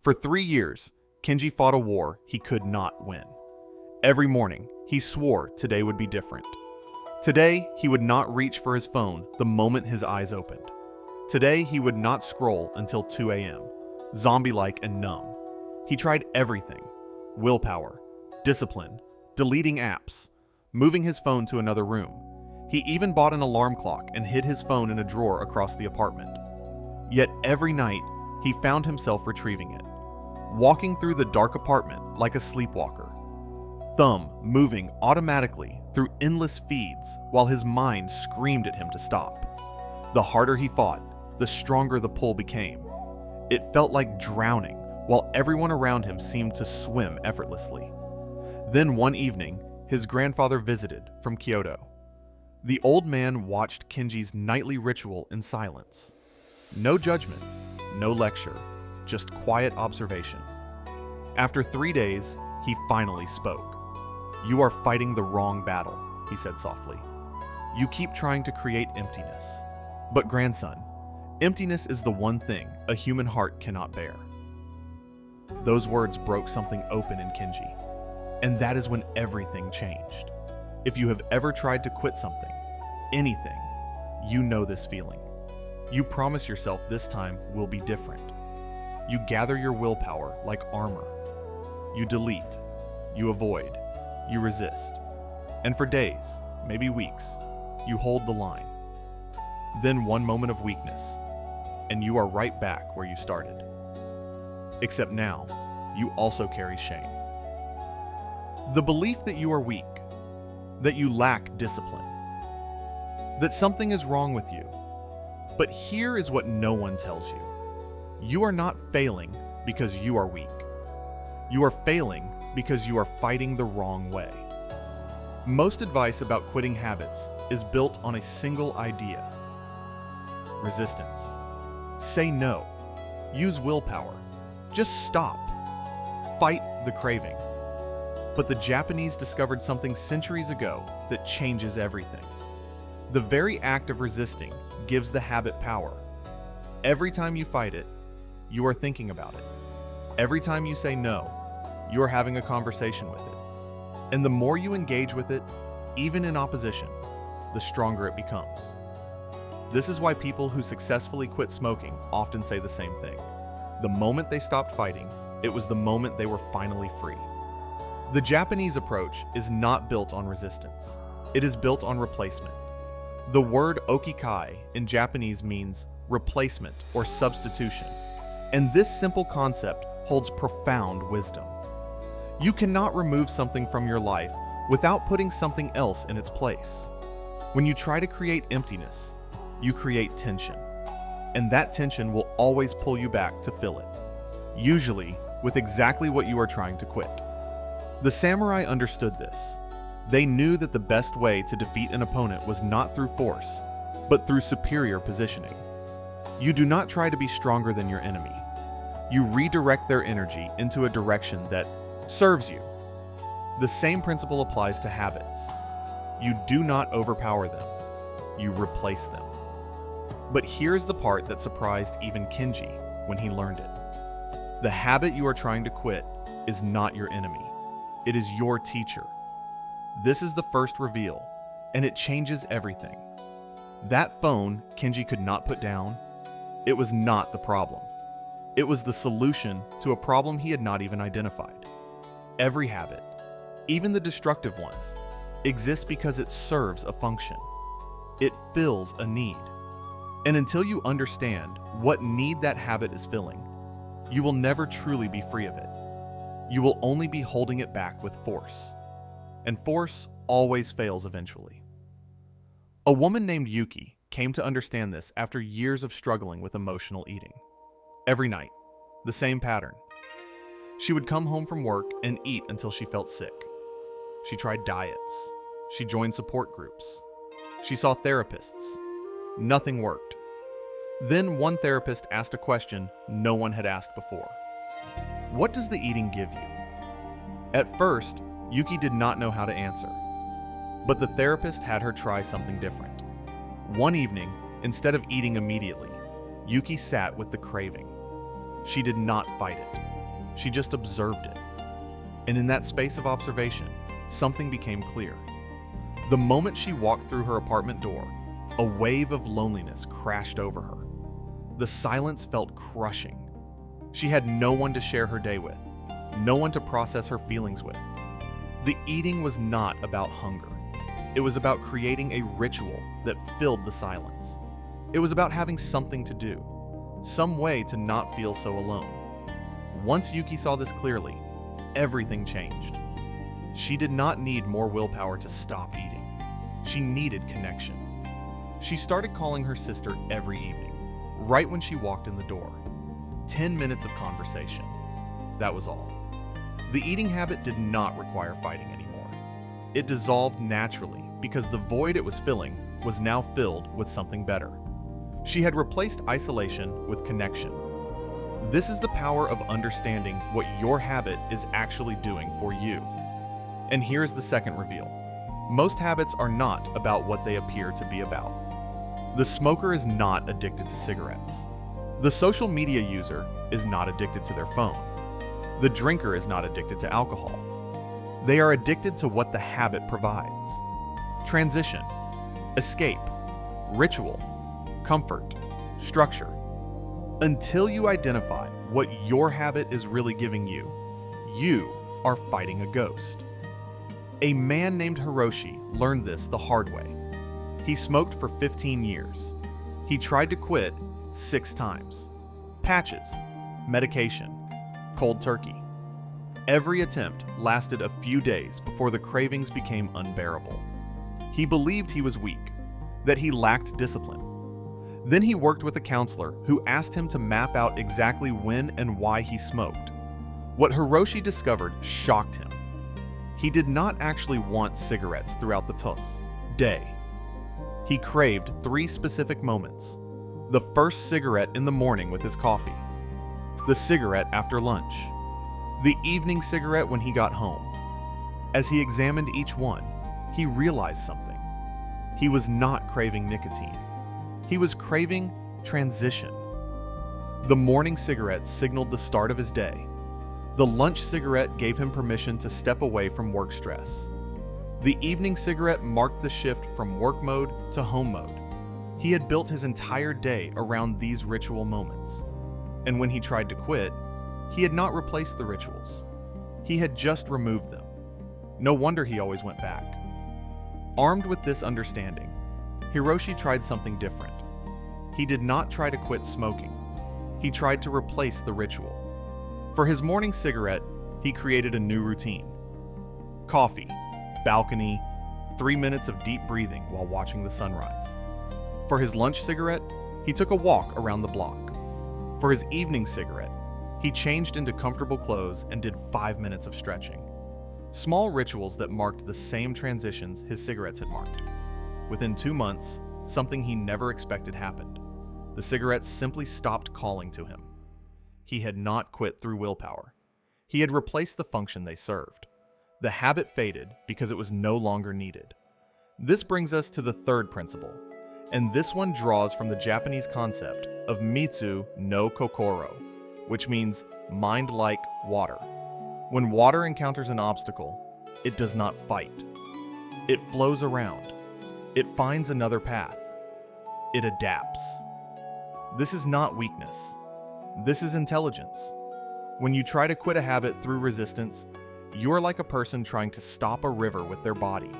For 3 years, Kenji fought a war he could not win. Every morning, he swore today would be different. Today, he would not reach for his phone the moment his eyes opened. Today, he would not scroll until 2 a.m., zombie-like and numb. He tried everything: willpower, discipline, deleting apps, moving his phone to another room. He even bought an alarm clock and hid his phone in a drawer across the apartment. Yet every night, he found himself retrieving it, walking through the dark apartment like a sleepwalker, thumb moving automatically through endless feeds while his mind screamed at him to stop. The harder he fought, the stronger the pull became. It felt like drowning while everyone around him seemed to swim effortlessly. Then one evening, his grandfather visited from Kyoto. The old man watched Kenji's nightly ritual in silence. No judgment, no lecture, just quiet observation. After 3 days, he finally spoke. "You are fighting the wrong battle," he said softly. "You keep trying to create emptiness. But grandson, emptiness is the one thing a human heart cannot bear." Those words broke something open in Kenji, and that is when everything changed. If you have ever tried to quit something, anything, you know this feeling. You promise yourself this time will be different. You gather your willpower like armor. You delete, you avoid, you resist. And for days, maybe weeks, you hold the line. Then one moment of weakness, and you are right back where you started. Except now, you also carry shame. The belief that you are weak, that you lack discipline, that something is wrong with you. But here is what no one tells you. You are not failing because you are weak. You are failing because you are fighting the wrong way. Most advice about quitting habits is built on a single idea: resistance. Say no. Use willpower. Just stop. Fight the craving. But the Japanese discovered something centuries ago that changes everything. The very act of resisting gives the habit power. Every time you fight it, you are thinking about it. Every time you say no, you are having a conversation with it. And the more you engage with it, even in opposition, the stronger it becomes. This is why people who successfully quit smoking often say the same thing. The moment they stopped fighting, it was the moment they were finally free. The Japanese approach is not built on resistance. It is built on replacement. The word okikae in Japanese means replacement or substitution, and this simple concept holds profound wisdom. You cannot remove something from your life without putting something else in its place. When you try to create emptiness, you create tension, and that tension will always pull you back to fill it, usually with exactly what you are trying to quit. The samurai understood this. They knew that the best way to defeat an opponent was not through force, but through superior positioning. You do not try to be stronger than your enemy. You redirect their energy into a direction that serves you. The same principle applies to habits. You do not overpower them. You replace them. But here's the part that surprised even Kenji when he learned it. The habit you are trying to quit is not your enemy. It is your teacher. This is the first reveal, and it changes everything. That phone Kenji could not put down, it was not the problem. It was the solution to a problem he had not even identified. Every habit, even the destructive ones, exists because it serves a function. It fills a need. And until you understand what need that habit is filling, you will never truly be free of it. You will only be holding it back with force. And force always fails eventually. A woman named Yuki came to understand this after years of struggling with emotional eating. Every night, the same pattern. She would come home from work and eat until she felt sick. She tried diets. She joined support groups. She saw therapists. Nothing worked. Then one therapist asked a question no one had asked before. What does the eating give you? At first, Yuki did not know how to answer, but the therapist had her try something different. One evening, instead of eating immediately, Yuki sat with the craving. She did not fight it. She just observed it. And in that space of observation, something became clear. The moment she walked through her apartment door, a wave of loneliness crashed over her. The silence felt crushing. She had no one to share her day with, no one to process her feelings with. The eating was not about hunger. It was about creating a ritual that filled the silence. It was about having something to do, some way to not feel so alone. Once Yuki saw this clearly, everything changed. She did not need more willpower to stop eating. She needed connection. She started calling her sister every evening, right when she walked in the door. 10 minutes of conversation. That was all. The eating habit did not require fighting anymore. It dissolved naturally because the void it was filling was now filled with something better. She had replaced isolation with connection. This is the power of understanding what your habit is actually doing for you. And here's the second reveal. Most habits are not about what they appear to be about. The smoker is not addicted to cigarettes. The social media user is not addicted to their phone. The drinker is not addicted to alcohol. They are addicted to what the habit provides. Transition, escape, ritual, comfort, structure. Until you identify what your habit is really giving you, you are fighting a ghost. A man named Hiroshi learned this the hard way. He smoked for 15 years. He tried to quit 6 times. Patches, medication, cold turkey. Every attempt lasted a few days before the cravings became unbearable. He believed he was weak, that he lacked discipline. Then he worked with a counselor who asked him to map out exactly when and why he smoked. What Hiroshi discovered shocked him. He did not actually want cigarettes throughout the day. He craved 3 specific moments. The first cigarette in the morning with his coffee. The cigarette after lunch. The evening cigarette when he got home. As he examined each one, he realized something. He was not craving nicotine. He was craving transition. The morning cigarette signaled the start of his day. The lunch cigarette gave him permission to step away from work stress. The evening cigarette marked the shift from work mode to home mode. He had built his entire day around these ritual moments. And when he tried to quit, he had not replaced the rituals. He had just removed them. No wonder he always went back. Armed with this understanding, Hiroshi tried something different. He did not try to quit smoking. He tried to replace the ritual. For his morning cigarette, he created a new routine. Coffee, balcony, 3 minutes of deep breathing while watching the sunrise. For his lunch cigarette, he took a walk around the block. For his evening cigarette, he changed into comfortable clothes and did 5 minutes of stretching. Small rituals that marked the same transitions his cigarettes had marked. Within 2 months, something he never expected happened. The cigarettes simply stopped calling to him. He had not quit through willpower. He had replaced the function they served. The habit faded because it was no longer needed. This brings us to the third principle, and this one draws from the Japanese concept of Mizu no kokoro, which means mind like water. When water encounters an obstacle, it does not fight. It flows around. It finds another path. It adapts. This is not weakness. This is intelligence. When you try to quit a habit through resistance, you are like a person trying to stop a river with their body.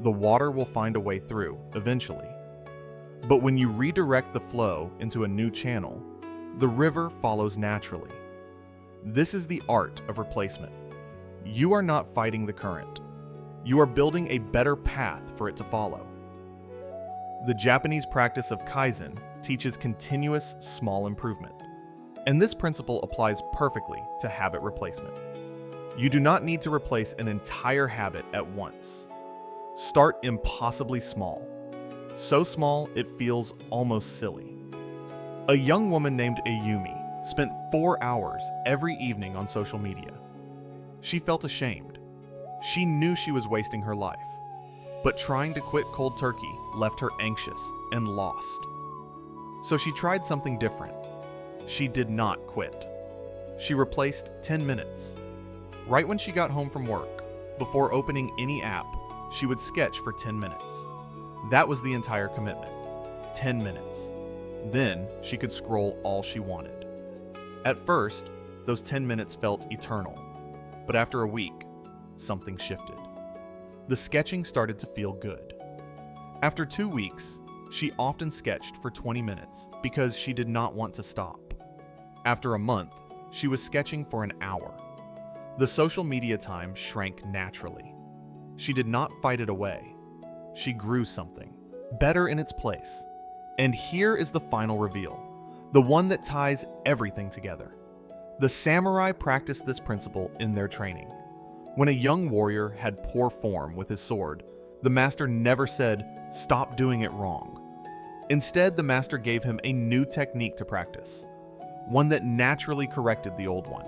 The water will find a way through, eventually. But when you redirect the flow into a new channel, the river follows naturally. This is the art of replacement. You are not fighting the current. You are building a better path for it to follow. The Japanese practice of kaizen teaches continuous small improvement. And this principle applies perfectly to habit replacement. You do not need to replace an entire habit at once. Start impossibly small. So small it feels almost silly. A young woman named Ayumi spent 4 hours every evening on social media. She felt ashamed. She knew she was wasting her life. But trying to quit cold turkey left her anxious and lost. So she tried something different. She did not quit. She replaced 10 minutes. Right when she got home from work, before opening any app, she would sketch for 10 minutes. That was the entire commitment. 10 minutes. Then she could scroll all she wanted. At first, those 10 minutes felt eternal, but after a week, something shifted. The sketching started to feel good. After 2 weeks, she often sketched for 20 minutes because she did not want to stop. After a month, she was sketching for an hour. The social media time shrank naturally. She did not fight it away. She grew something better in its place. And here is the final reveal, the one that ties everything together. The samurai practiced this principle in their training. When a young warrior had poor form with his sword, the master never said, "Stop doing it wrong." Instead, the master gave him a new technique to practice, one that naturally corrected the old one.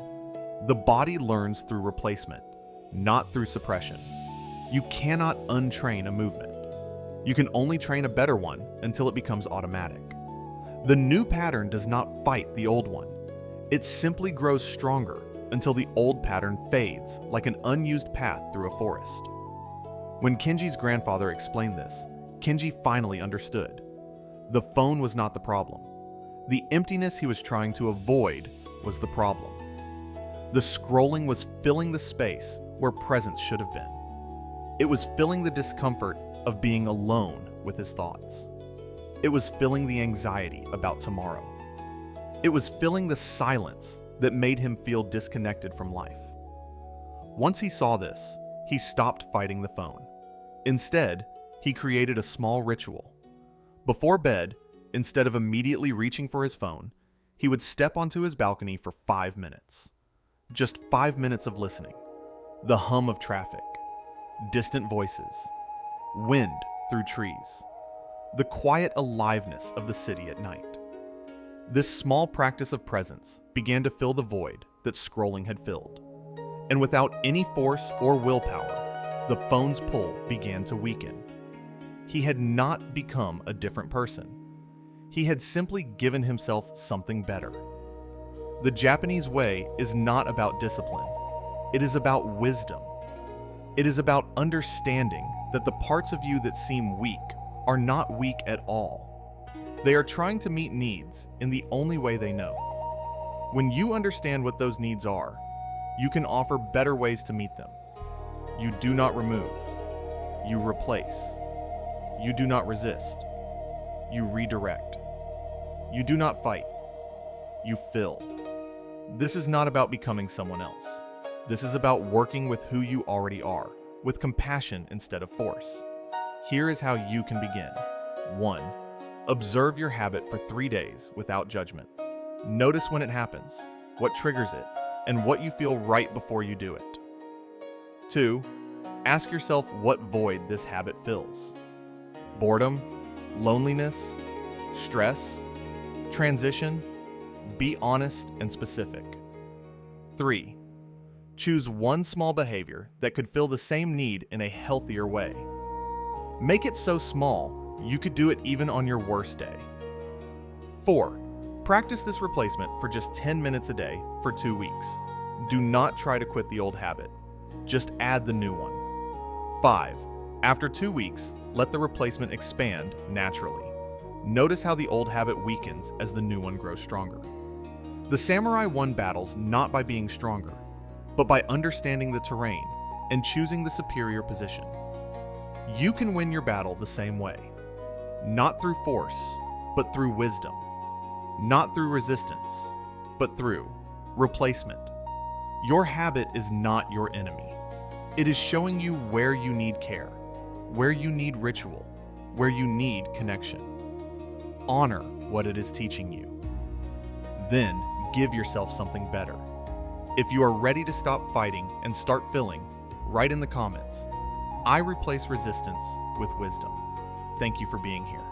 The body learns through replacement, not through suppression. You cannot untrain a movement. You can only train a better one until it becomes automatic. The new pattern does not fight the old one. It simply grows stronger until the old pattern fades like an unused path through a forest. When Kenji's grandfather explained this, Kenji finally understood. The phone was not the problem. The emptiness he was trying to avoid was the problem. The scrolling was filling the space where presence should have been. It was filling the discomfort of being alone with his thoughts. It was filling the anxiety about tomorrow. It was filling the silence that made him feel disconnected from life. Once he saw this, he stopped fighting the phone. Instead, he created a small ritual. Before bed, instead of immediately reaching for his phone, he would step onto his balcony for 5 minutes. Just 5 minutes of listening. The hum of traffic, distant voices, wind through trees, the quiet aliveness of the city at night. This small practice of presence began to fill the void that scrolling had filled. And without any force or willpower, the phone's pull began to weaken. He had not become a different person. He had simply given himself something better. The Japanese way is not about discipline. It is about wisdom. It is about understanding that the parts of you that seem weak are not weak at all. They are trying to meet needs in the only way they know. When you understand what those needs are, you can offer better ways to meet them. You do not remove. You replace. You do not resist. You redirect. You do not fight. You fill. This is not about becoming someone else. This is about working with who you already are, with compassion instead of force. Here is how you can begin. 1. Observe your habit for 3 days without judgment. Notice when it happens, what triggers it, and what you feel right before you do it. 2. Ask yourself what void this habit fills. Boredom, loneliness, stress, transition. Be honest and specific. 3. Choose one small behavior that could fill the same need in a healthier way. Make it so small, you could do it even on your worst day. 4. Practice this replacement for just 10 minutes a day for 2 weeks. Do not try to quit the old habit. Just add the new one. 5. After 2 weeks, let the replacement expand naturally. Notice how the old habit weakens as the new one grows stronger. The samurai won battles not by being stronger, but by understanding the terrain and choosing the superior position. You can win your battle the same way. Not through force, but through wisdom. Not through resistance, but through replacement. Your habit is not your enemy. It is showing you where you need care, where you need ritual, where you need connection. Honor what it is teaching you. Then give yourself something better. If you are ready to stop fighting and start filling, write in the comments, "I replace resistance with wisdom." Thank you for being here.